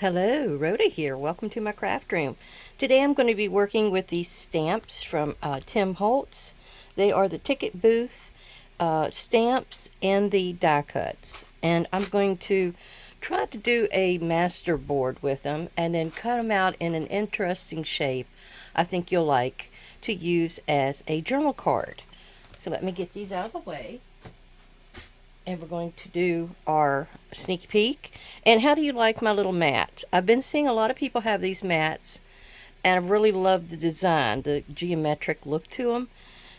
Hello, Rhoda here. Welcome to my craft room. Today I'm going to be working with these stamps from Tim Holtz. They are the ticket booth stamps and the die cuts. And I'm going to try to do a masterboard with them and then cut them out in an interesting shape I think you'll like to use as a journal card. So let me get these out of the way. And we're going to do our sneak peek. And how do you like my little mats? I've been seeing a lot of people have these mats, and I've really loved the design, the geometric look to them.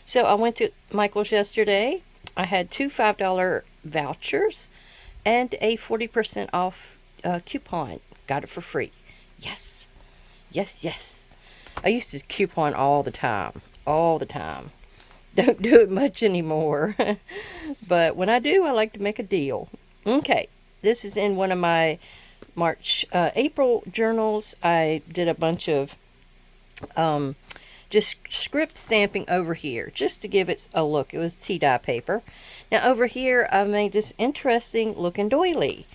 So I went to Michael's yesterday. I had two $5 vouchers and a 40% off coupon. Got it for free. Yes, yes, yes. I used to coupon all the time, all the time. Don't do it much anymore. But when I do, I like to make a deal. Okay, this is in one of my April journals. I did a bunch of just script stamping over here just to give it a look. It was tea dye paper. Now over here, I made this interesting looking doily.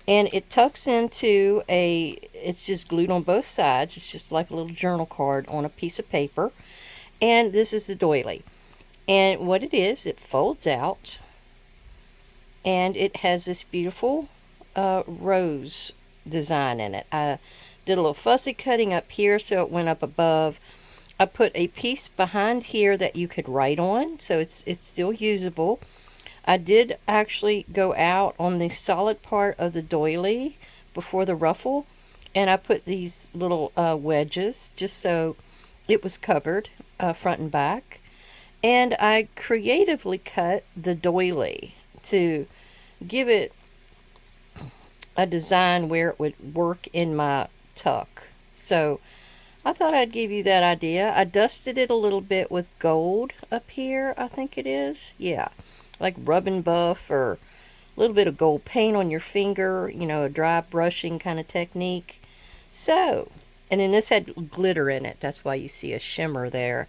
And it tucks into it's just glued on both sides. It's just like a little journal card on a piece of paper. And this is the doily. And what it is, it folds out and it has this beautiful rose design in it. I did a little fussy cutting up here so it went up above. I put a piece behind here that you could write on, so it's still usable. I did actually go out on the solid part of the doily before the ruffle, and I put these little wedges just so it was covered front and back. And I creatively cut the doily to give it a design where it would work in my tuck. So I thought I'd give you that idea. I dusted it a little bit with gold up here, I think it is. Yeah, like rub and buff or a little bit of gold paint on your finger, you know, a dry brushing kind of technique. So, and then this had glitter in it. That's why you see a shimmer there.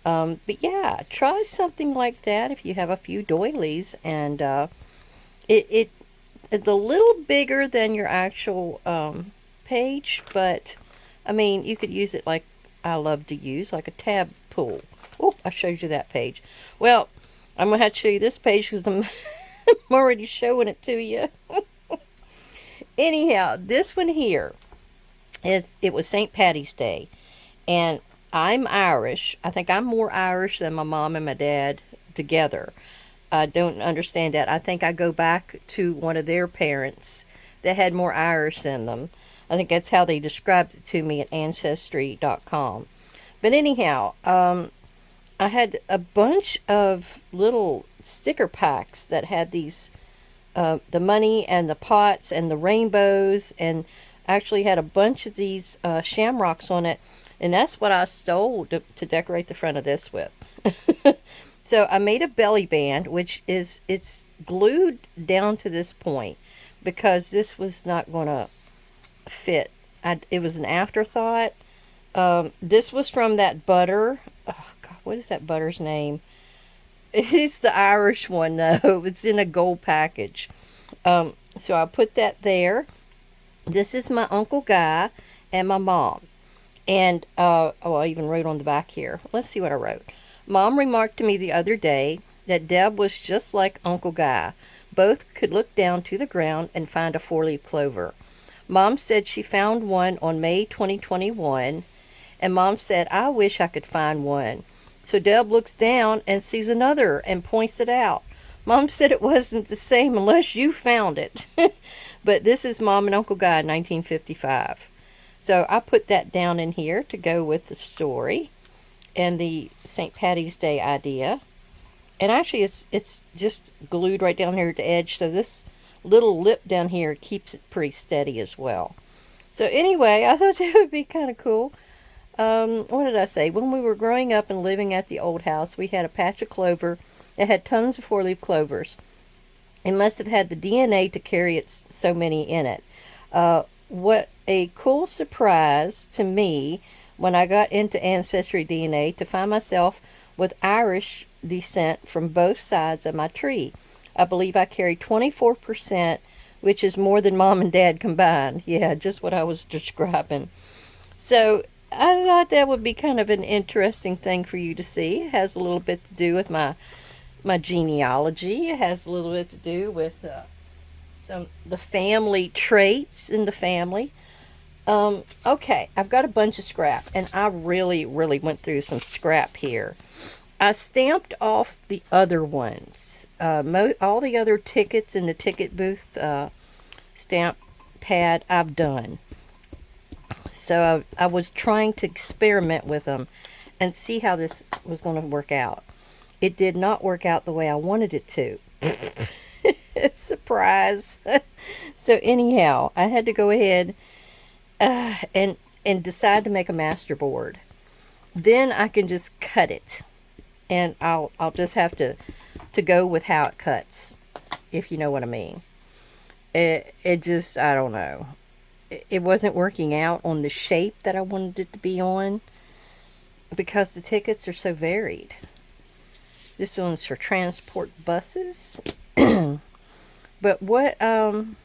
But yeah, try something like that if you have a few doilies, and it's a little bigger than your actual page, but I mean you could use it like I love to use, like a tab pull. Oh, I showed you that page. Well, I'm gonna have to show you this page because I'm I'm already showing it to you. Anyhow, this one here it was St. Patty's Day, and I'm Irish. I think I'm more Irish than my mom and my dad together. I don't understand that. I think I go back to one of their parents that had more Irish than them. I think that's how they described it to me at Ancestry.com. But anyhow, I had a bunch of little sticker packs that had these, the money and the pots and the rainbows, and actually had a bunch of these shamrocks on it. And that's what I stole to decorate the front of this with. So I made a belly band, which it's glued down to this point because this was not going to fit. It was an afterthought. This was from that butter. Oh God, what is that butter's name? It's the Irish one though. It's in a gold package. So I put that there. This is my Uncle Guy and my mom. And, I even wrote on the back here. Let's see what I wrote. Mom remarked to me the other day that Deb was just like Uncle Guy. Both could look down to the ground and find a four-leaf clover. Mom said she found one on May 2021, and Mom said, I wish I could find one. So Deb looks down and sees another and points it out. Mom said it wasn't the same unless you found it. But this is Mom and Uncle Guy in 1955. So I put that down in here to go with the story and the St. Patty's Day idea. And actually it's just glued right down here at the edge, so this little lip down here keeps it pretty steady as well. So anyway, I thought that would be kind of cool. What did I say? When we were growing up and living at the old house, we had a patch of clover that had tons of four-leaf clovers. It must have had the DNA to carry it so many in it. What a cool surprise to me when I got into Ancestry DNA to find myself with Irish descent from both sides of my tree. I believe I carry 24% which is more than mom and dad combined. Yeah, just what I was describing. So I thought that would be kind of an interesting thing for you to see. It has a little bit to do with my genealogy. It has a little bit to do with some the family traits in the family. Okay, I've got a bunch of scrap, and I really, really went through some scrap here. I stamped off the other ones. All the other tickets in the ticket booth stamp pad I've done. So I was trying to experiment with them and see how this was going to work out. It did not work out the way I wanted it to. Surprise. So anyhow, I had to go ahead and decide to make a masterboard. Then I can just cut it, and I'll just have to go with how it cuts, if you know what I mean. It just, I don't know. It wasn't working out on the shape that I wanted it to be on because the tickets are so varied. This one's for transport buses. But what I'm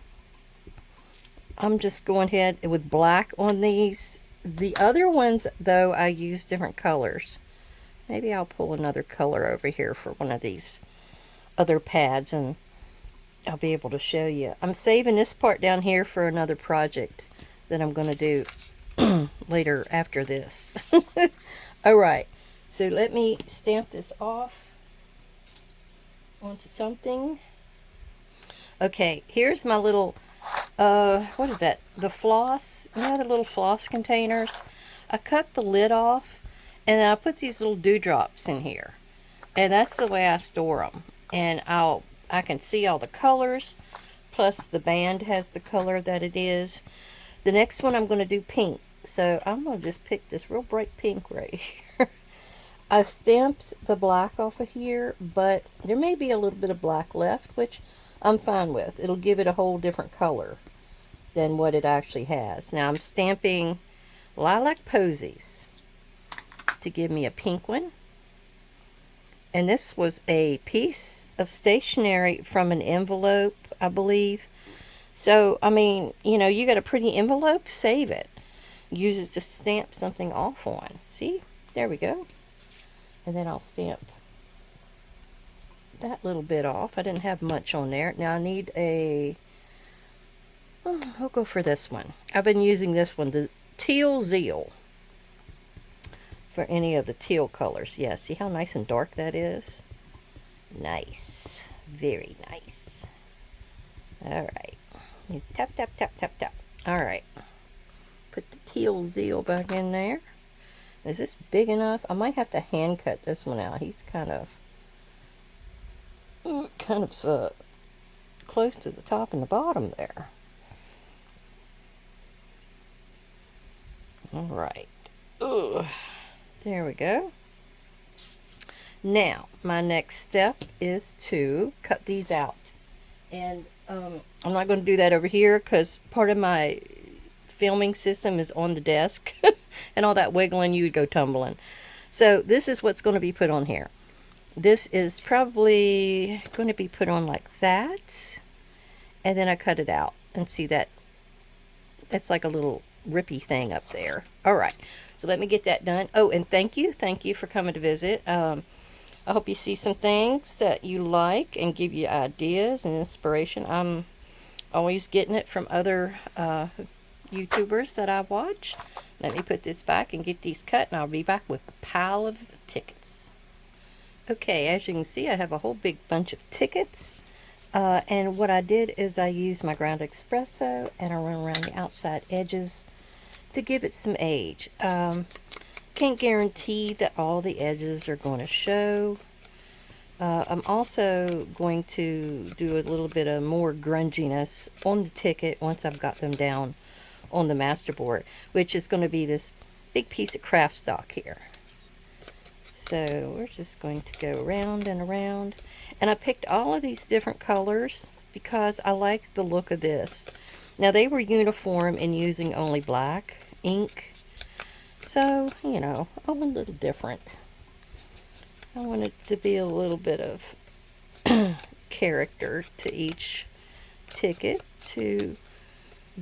just going ahead with black on these. The other ones, though, I use different colors. Maybe I'll pull another color over here for one of these other pads, and I'll be able to show you. I'm saving this part down here for another project that I'm going to do later after this. Alright, so let me stamp this off onto something. Okay, here's my little, what is that? The floss, you know, the little floss containers? I cut the lid off, and then I put these little dewdrops in here. And that's the way I store them. And I can see all the colors, plus the band has the color that it is. The next one I'm going to do pink. So I'm going to just pick this real bright pink right here. I stamped the black off of here, but there may be a little bit of black left, which I'm fine with. It'll give it a whole different color than what it actually has. Now I'm stamping Lilac Posies to give me a pink one. And this was a piece of stationery from an envelope, I believe. So, I mean, you know, you got a pretty envelope, save it. Use it to stamp something off on. See? There we go. And then I'll stamp that little bit off. I didn't have much on there. Now I need I'll go for this one. I've been using this one, the Teal Zeal, for any of the teal colors. Yeah, see how nice and dark that is? Nice. Very nice. Alright. Tap, tap, tap, tap, tap. Alright. Put the Teal Zeal back in there. Is this big enough? I might have to hand cut this one out. He's kind of close to the top and the bottom there. Alright. There we go. Now, my next step is to cut these out. And I'm not going to do that over here because part of my filming system is on the desk. And all that wiggling, you would go tumbling. So this is what's going to be put on here. This is probably going to be put on like that. And then I cut it out. And see that? That's like a little rippy thing up there. Alright. So let me get that done. Oh, and thank you. Thank you for coming to visit. I hope you see some things that you like and give you ideas and inspiration. I'm always getting it from other YouTubers that I watch. Let me put this back and get these cut, and I'll be back with a pile of tickets. Okay, as you can see, I have a whole big bunch of tickets. And what I did is I used my ground espresso, and I run around the outside edges to give it some age. Can't guarantee that all the edges are going to show. I'm also going to do a little bit of more grunginess on the ticket once I've got them down on the masterboard, which is going to be this big piece of craft stock here. So we're just going to go around and around. And I picked all of these different colors because I like the look of this. Now they were uniform in using only black ink. So, you know, I want a little different. I want it to be a little bit of character to each ticket. to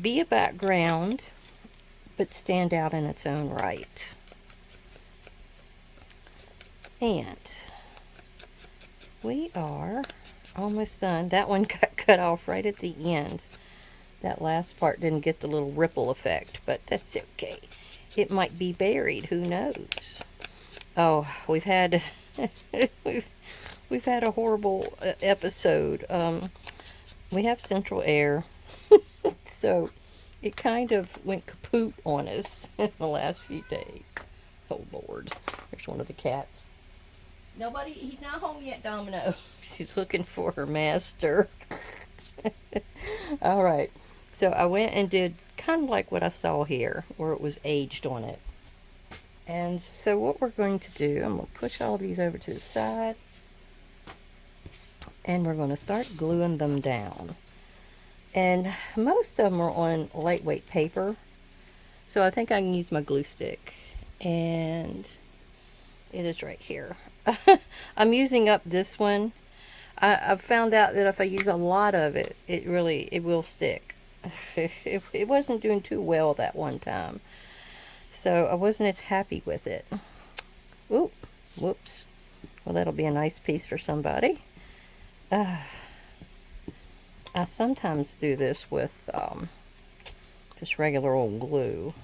be a background, but stand out in its own right. And we are almost done. That one got cut off right at the end. That last part didn't get the little ripple effect, but that's okay. It might be buried, who knows? Oh, we've had we've had a horrible episode. We have central air, so it kind of went kaput on us in the last few days. Oh Lord, there's one of the cats. Nobody, he's not home yet, Domino. She's looking for her master. All right, so I went and did kind of like what I saw here, where it was aged on it. And so what we're going to do, I'm going to push all these over to the side, and we're going to start gluing them down. And most of them are on lightweight paper, so I think I can use my glue stick. And it is right here. I'm using up this one. I've found out that if I use a lot of it, it will stick. It wasn't doing too well that one time, so I wasn't as happy with it. Oop, whoops. Well, that'll be a nice piece for somebody. I sometimes do this with just regular old glue.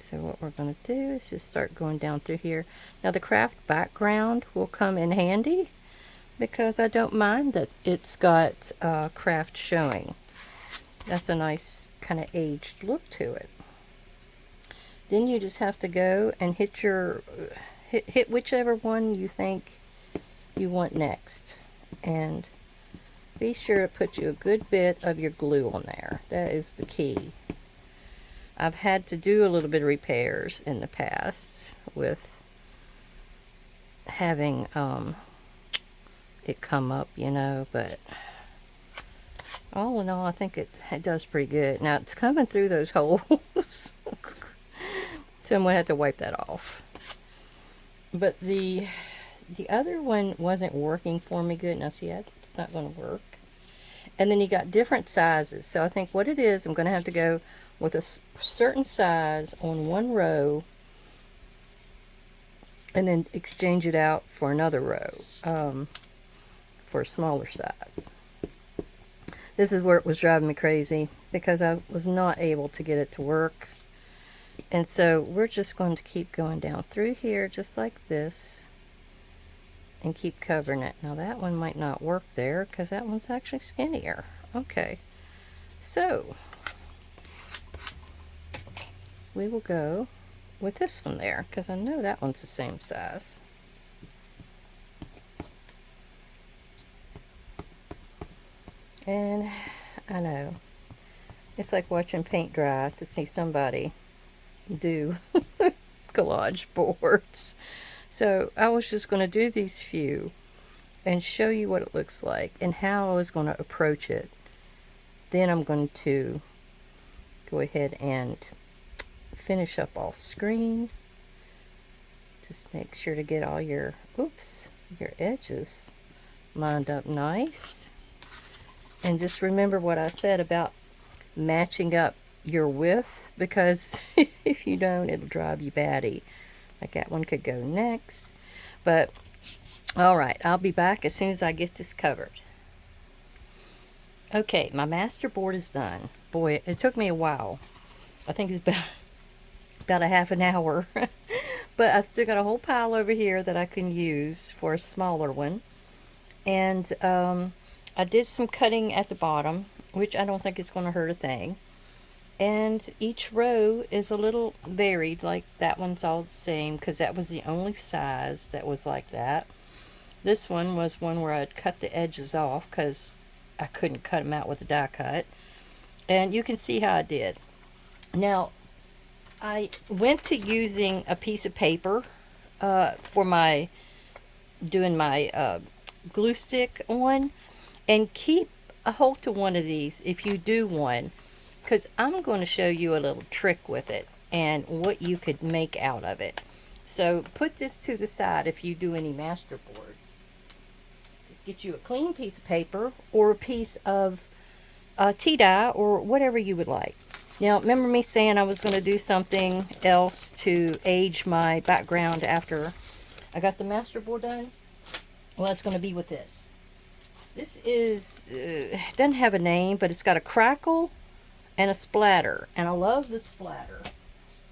So what we're going to do is just start going down through here. Now the craft background will come in handy because I don't mind that it's got craft showing. That's a nice kind of aged look to it. Then you just have to go and hit whichever one you think you want next, and be sure to put you a good bit of your glue on there. That is the key. I've had to do a little bit of repairs in the past with having it come up, you know, but all in all, I think it does pretty good. Now it's coming through those holes, so I'm gonna have to wipe that off. But the other one wasn't working for me good. Now see, it's not going to work. And then you got different sizes, so I think what it is, I'm going to have to go with a certain size on one row and then exchange it out for another row for a smaller size. This is where it was driving me crazy because I was not able to get it to work. And so we're just going to keep going down through here just like this and keep covering it. Now that one might not work there because that one's actually skinnier. Okay, so we will go with this one there because I know that one's the same size. And I know it's like watching paint dry to see somebody do collage boards. So I was just going to do these few and show you what it looks like and how I was going to approach it. Then I'm going to go ahead and finish up off screen. Just make sure to get all your your edges lined up nice. And just remember what I said about matching up your width, because if you don't, it'll drive you batty. Like that one could go next. But alright, I'll be back as soon as I get this covered. Okay, my Masterboard is done. Boy, it took me a while. I think it's about a half an hour. But I've still got a whole pile over here that I can use for a smaller one. And I did some cutting at the bottom, which I don't think it's going to hurt a thing. And each row is a little varied, like that one's all the same because that was the only size that was like that. This one was one where I'd cut the edges off because I couldn't cut them out with a die cut. And you can see how I did. Now, I went to using a piece of paper for my doing my glue stick on, and keep a hold to one of these if you do one, because I'm going to show you a little trick with it and what you could make out of it. So put this to the side if you do any Masterboards. Just get you a clean piece of paper or a piece of tea dye or whatever you would like. Now, remember me saying I was going to do something else to age my background after I got the Masterboard done? Well, it's going to be with this. This is, doesn't have a name, but it's got a crackle and a splatter. And I love the splatter.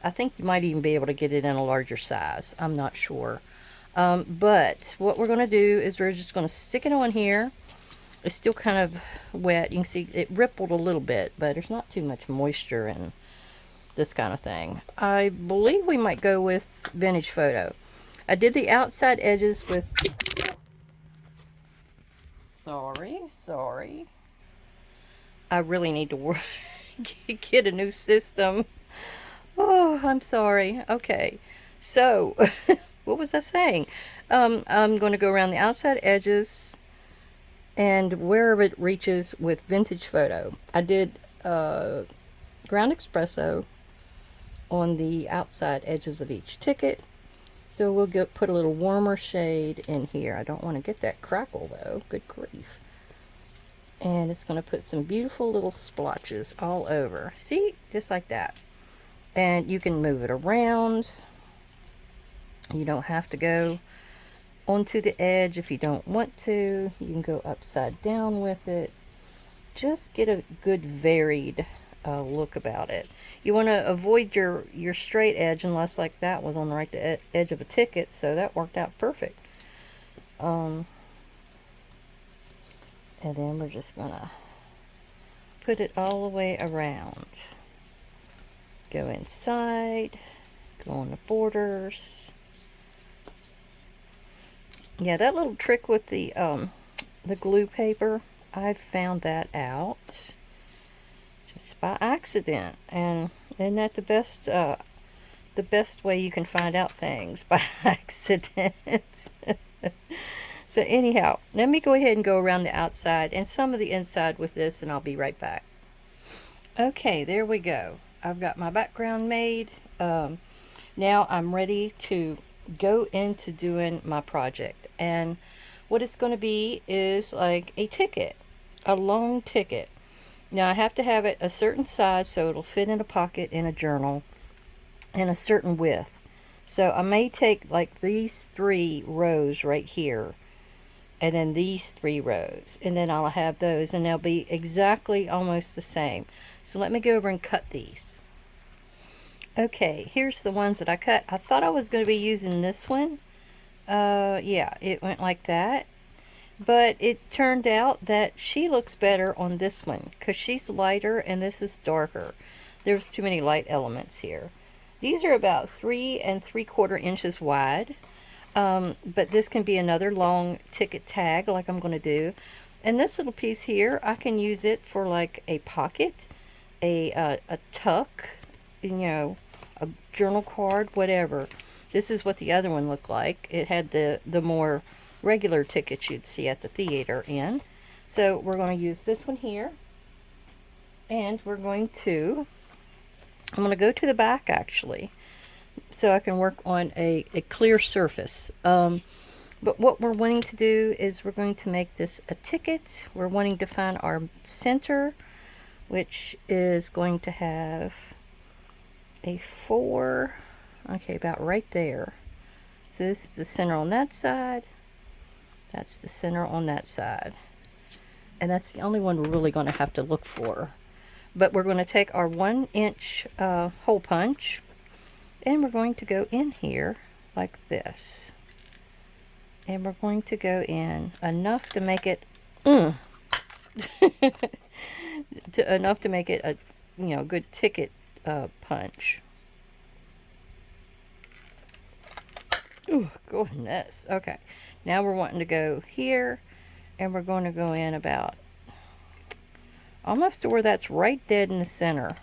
I think you might even be able to get it in a larger size. I'm not sure. But what we're going to do is we're just going to stick it on here. It's still kind of wet. You can see it rippled a little bit, but there's not too much moisture in this kind of thing. I believe we might go with Vintage Photo. I did the outside edges with... Sorry. I really need to get a new system. Oh, I'm sorry. Okay. So, what was I saying? I'm going to go around the outside edges and wherever it reaches with Vintage Photo. I did ground espresso on the outside edges of each ticket. So we'll put a little warmer shade in here. I don't want to get that crackle though. Good grief. And it's going to put some beautiful little splotches all over. See? Just like that. And you can move it around. You don't have to go onto the edge if you don't want to. You can go upside down with it. Just get a good varied look about it. You want to avoid your straight edge unless like that was on the right edge of a ticket, so that worked out perfect. And then we're just gonna put it all the way around. Go inside, go on the borders. Yeah, that little trick with the glue paper, I found that out just by accident. And isn't that the best way you can find out things? By accident. So anyhow, let me go ahead and go around the outside and some of the inside with this, and I'll be right back. Okay, there we go. I've got my background made. Now I'm ready to go into doing my project. And what it's going to be is like a ticket, a long ticket. Now I have to have it a certain size so it'll fit in a pocket in a journal, and a certain width. So I may take like these 3 rows right here, and then these 3 rows, and then I'll have those, and they'll be exactly almost the same. So let me go over and cut these. Okay, here's the ones that I cut. I thought I was going to be using this one. Yeah, it went like that. But it turned out that she looks better on this one because she's lighter and this is darker. There's too many light elements here. These are about 3 3/4 inches wide. But this can be another long ticket tag like I'm going to do. And this little piece here, I can use it for like a pocket, a tuck, you know, a journal card, whatever. This is what the other one looked like. It had the more regular tickets you'd see at the theater in. So we're going to use this one here. And I'm going to go to the back actually, so I can work on a clear surface. But what we're wanting to do is we're going to make this a ticket. We're wanting to find our center, which is going to have a 4, okay, about right there. So this is the center on that side. That's the center on that side. And that's the only one we're really going to have to look for. But we're going to take our 1-inch hole punch, and we're going to go in here like this. And we're going to go in enough to make it enough to make it a good ticket punch. Ooh, goodness. Okay. Now we're wanting to go here, and we're going to go in about almost to where that's right dead in the center.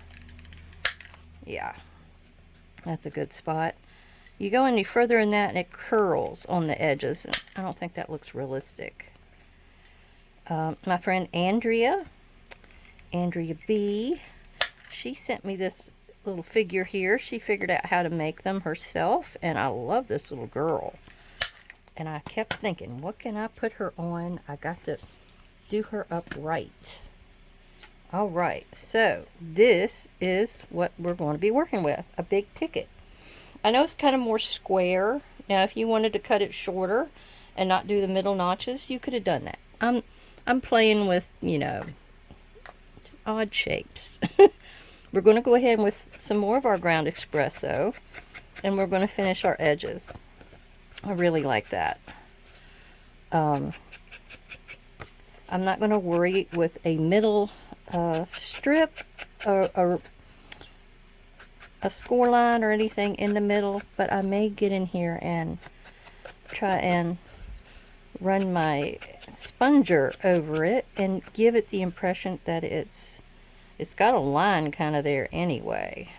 Yeah. That's a good spot. You go any further in that and it curls on the edges. I don't think that looks realistic. My friend Andrea B, she sent me this little figure here. She figured out how to make them herself, and I love this little girl. And I kept thinking, what can I put her on? I got to do her up right. All right, so this is what we're going to be working with, a big ticket. I know it's kind of more square. Now, if you wanted to cut it shorter and not do the middle notches, you could have done that. I'm playing with, odd shapes. We're going to go ahead with some more of our ground espresso, and we're going to finish our edges. I really like that. I'm not going to worry with a middle strip or a score line or anything in the middle, but I may get in here and try and run my sponger over it and give it the impression that it's got a line kind of there anyway.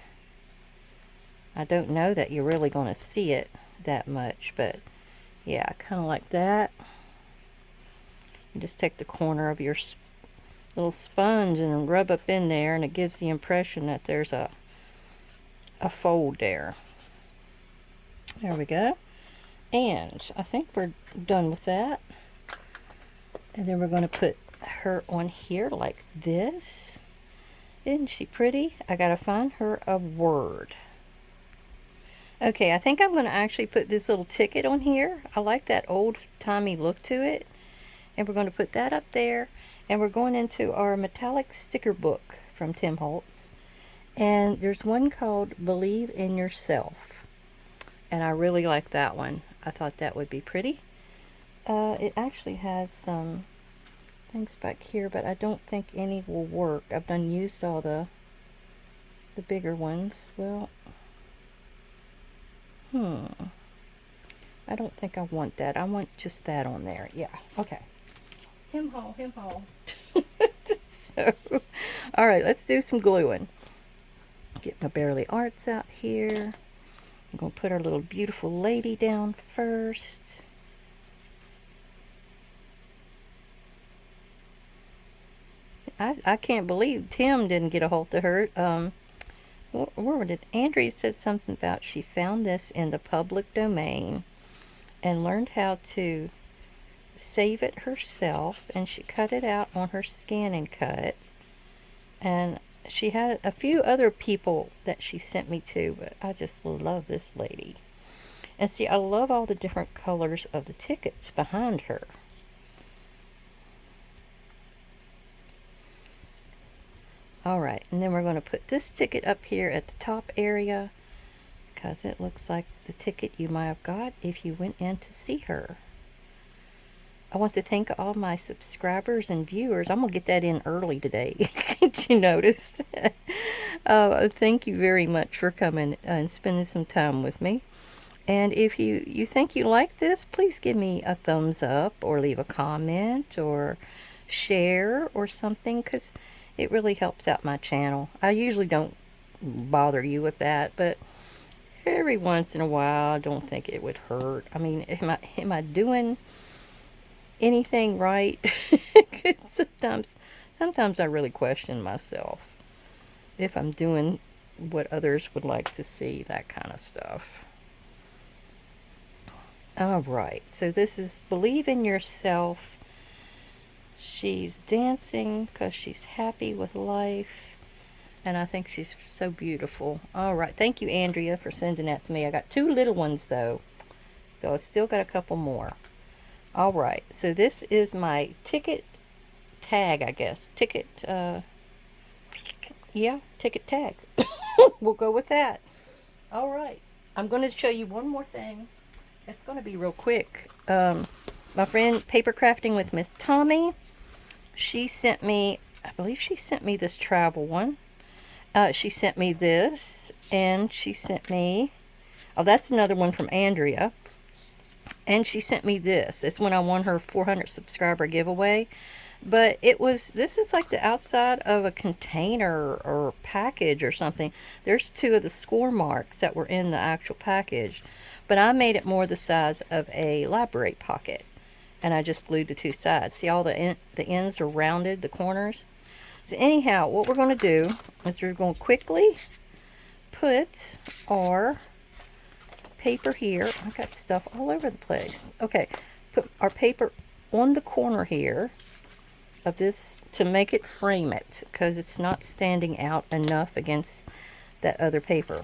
I don't know that you're really going to see it that much, but yeah, kind of like that. You just take the corner of your little sponge and rub up in there, and it gives the impression that there's a fold there. There we go. And I think we're done with that. And then we're going to put her on here like this. Isn't she pretty? I gotta find her a word. Okay, I think I'm going to actually put this little ticket on here. I like that old-timey look to it. And we're going to put that up there. And we're going into our metallic sticker book from Tim Holtz. And there's one called Believe in Yourself. And I really like that one. I thought that would be pretty. It actually has some things back here, but I don't think any will work. I've used all the bigger ones. Well, I don't think I want that. I want just that on there. Yeah, okay. Him haul. So, all right, let's do some gluing. Get my Bearly Arts out here. I'm going to put our little beautiful lady down first. I can't believe Tim didn't get a hold of her. Where did Andrea said something about she found this in the public domain and learned how to save it herself, and she cut it out on her Scan and Cut. And she had a few other people that she sent me to, but I just love this lady. And see, I love all the different colors of the tickets behind her. Alright, and then we're going to put this ticket up here at the top area, because it looks like the ticket you might have got if you went in to see her. I want to thank all my subscribers and viewers. I'm going to get that in early today. Did you notice? Thank you very much for coming and spending some time with me. And if you think you like this, please give me a thumbs up or leave a comment or share or something, because it really helps out my channel. I usually don't bother you with that, but every once in a while, I don't think it would hurt. I mean, am I doing anything right? sometimes I really question myself if I'm doing what others would like to see, that kind of stuff. Alright, so this is Believe in Yourself. She's dancing because she's happy with life, and I think she's so beautiful. Alright, thank you, Andrea, for sending that to me. I got 2 little ones, though, so I've still got a couple more. Alright, so this is my ticket tag, I guess. Ticket tag. We'll go with that. Alright, I'm going to show you one more thing. It's going to be real quick. My friend Paper Crafting with Miss Tommy, she sent me, I believe she sent me this travel one. She sent me this, and she sent me, oh, that's another one from Andrea. And she sent me this. It's when I won her 400 subscriber giveaway. But this is like the outside of a container or package or something. There's 2 of the score marks that were in the actual package. But I made it more the size of a library pocket. And I just glued the 2 sides. See, all the ends are rounded, the corners. So anyhow, what we're going to do is we're going to quickly put our paper here. I got stuff all over the place. Okay, put our paper on the corner here. of this to make it frame it, because it's not standing out enough against that other paper.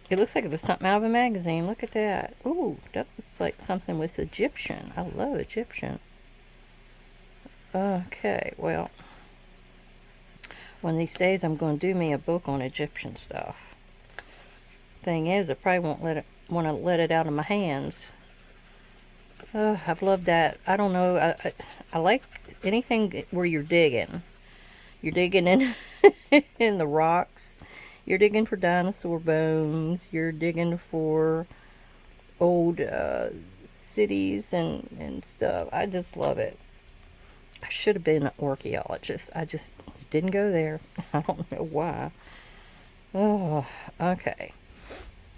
It looks like it was something out of a magazine. Look at that. Ooh, that looks like something with Egyptian. I love Egyptian. Okay, well, one of these days I'm going to do me a book on Egyptian stuff. Thing is, I probably won't want to let it out of my hands. I've loved that. I don't know. I like anything where you're digging. You're digging in in the rocks. You're digging for dinosaur bones. You're digging for old cities and stuff. I just love it. I should have been an archaeologist. I just didn't go there. I don't know why. Oh, okay.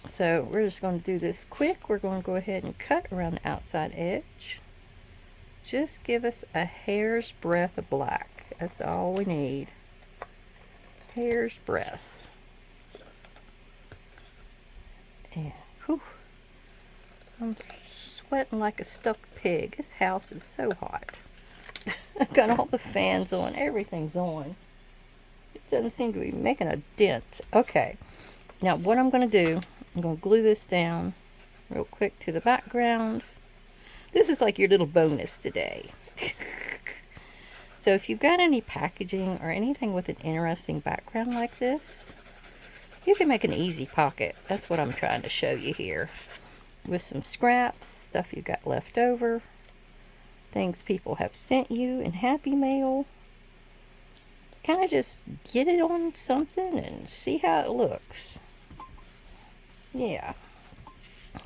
So we're just going to do this quick. We're going to go ahead and cut around the outside edge. Just give us a hair's breadth of black. That's all we need. Hair's breadth. And whew, I'm sweating like a stuck pig. This house is so hot. I've got all the fans on. Everything's on. It doesn't seem to be making a dent. Okay. Now what I'm going to do, I'm going to glue this down real quick to the background. This is like your little bonus today. So if you've got any packaging or anything with an interesting background like this, you can make an easy pocket. That's what I'm trying to show you here. With some scraps, stuff you got left over, things people have sent you in Happy Mail. Kind of just get it on something and see how it looks. Yeah,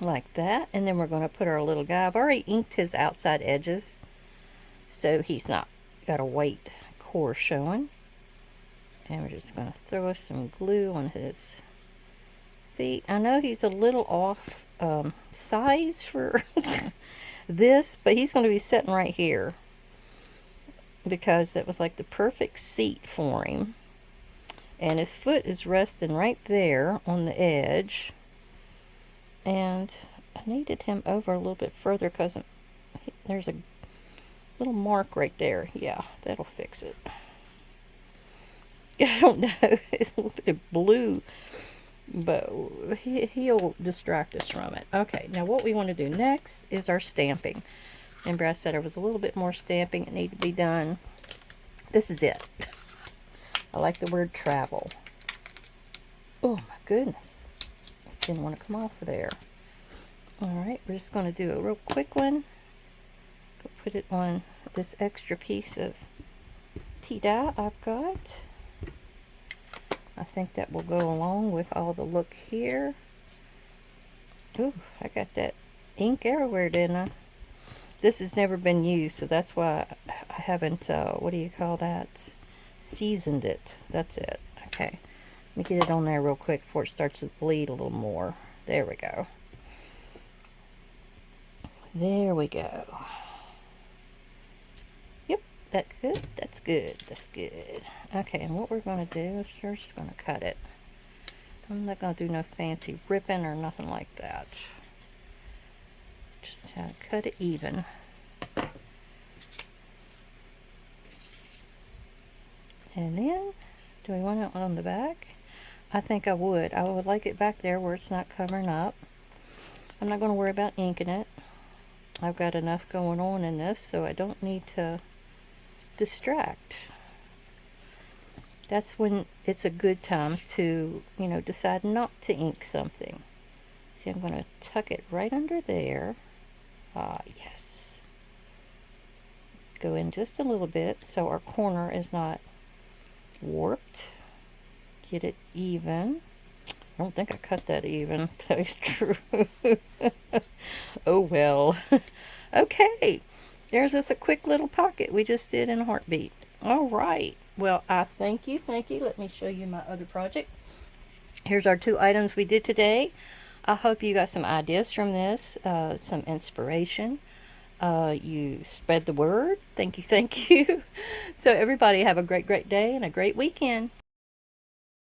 like that. And then we're going to put our little guy. I've already inked his outside edges, so he's not got a white core showing. And we're just going to throw us some glue on his feet. I know he's a little off size for this, but he's going to be sitting right here because it was like the perfect seat for him. And his foot is resting right there on the edge. And I needed him over a little bit further because there's a little mark right there. Yeah, that'll fix it. I don't know. It's a little bit of blue, but he'll distract us from it. Okay, now what we want to do next is our stamping. Remember I said there was a little bit more stamping that needed to be done. This is it. I like the word travel. Oh my goodness. It didn't want to come off of there. Alright, we're just going to do a real quick one. Go put it on this extra piece of tea dye I've got. I think that will go along with all the look here. Ooh, I got that ink everywhere, didn't I? This has never been used, so that's why I haven't, what do you call that? Seasoned it. That's it. Okay. Let me get it on there real quick before it starts to bleed a little more. There we go. There we go. Yep, that's good. That's good. That's good. Okay, and what we're going to do is we're just going to cut it. I'm not going to do no fancy ripping or nothing like that. Just kind of cut it even. And then, do we want it on the back? I think I would. I would like it back there where it's not covering up. I'm not going to worry about inking it. I've got enough going on in this, so I don't need to distract. That's when it's a good time to, you know, decide not to ink something. See, I'm going to tuck it right under there. Ah, yes. Go in just a little bit so our corner is not warped. Get it even. I don't think I cut that even. That is true. Oh well. Okay. There's us a quick little pocket we just did in a heartbeat. All right. Well, I thank you. Thank you. Let me show you my other project. Here's our 2 items we did today. I hope you got some ideas from this, some inspiration. You spread the word. Thank you. Thank you. So everybody have a great, great day and a great weekend.